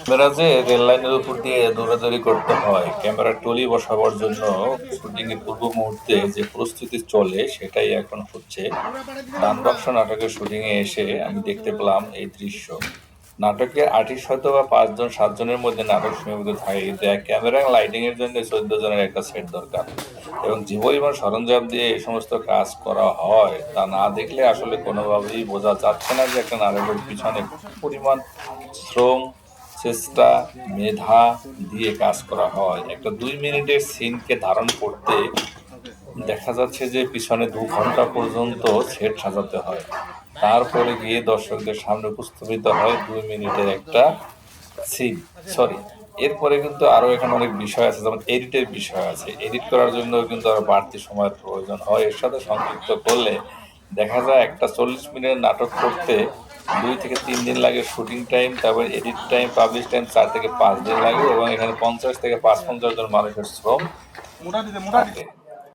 Camera যে rail লাইনের উপর দিয়ে দৌড়াদৌড়ি করতে হয়, ক্যামেরার টলি বসাবার জন্য শুটিং এর পূর্ব মুহূর্তে যে প্রস্তুতি চলে সেটাই এখন হচ্ছে। দানবাক্স নাটকের শুটিং এ এসে আমি দেখতে পেলাম এই দৃশ্য। নাটকের আর্টিস্ট হয়তো বা ৫ জন ৭ জনের মধ্যে নাটক সীমাবদ্ধ থাকে, কিন্তু এক ক্যামেরা লাইটিং এর জন্য ১৪ জনের একটা সেট দরকার। এবং জীবন সরঞ্জাম দিয়ে এই সমস্ত কাজ করা হয় তা না দেখলে আসলে কোনোভাবেই বোঝা যাচ্ছে না যে একটা নাটকের পিছনে কি পরিমাণ শ্রম, চেষ্টা, মেধা দিয়ে কাজ করা হয়। একটা ২ মিনিটের সিনকে ধারণ করতে দেখা যাচ্ছে যে পিছনে ২ ঘন্টা পর্যন্ত সেট সাজাতে হয়। তারপরে গিয়ে দর্শকদের সামনে উপস্থাপিত হয় ২ মিনিটের একটা সিন। সরি, এরপরে কিন্তু আরো এখানে অনেক বিষয় আছে, যেমন এডিটের বিষয় আছে। এডিট করার জন্য কিন্তু আরো বাড়তি সময়ের প্রয়োজন হয়। এর সাথে সংযুক্ত করলে দেখা যায় একটা ৪০ মিনিটের নাটক করতে ২ থেকে ৩ দিন লাগে শুটিং টাইম, তারপর এডিট টাইম, পাবলিশ টাইম ৪ থেকে ৫ দিন লাগে এবং এখানে ৫০ থেকে ৫৫ জন মানুষের শ্রম থাকে।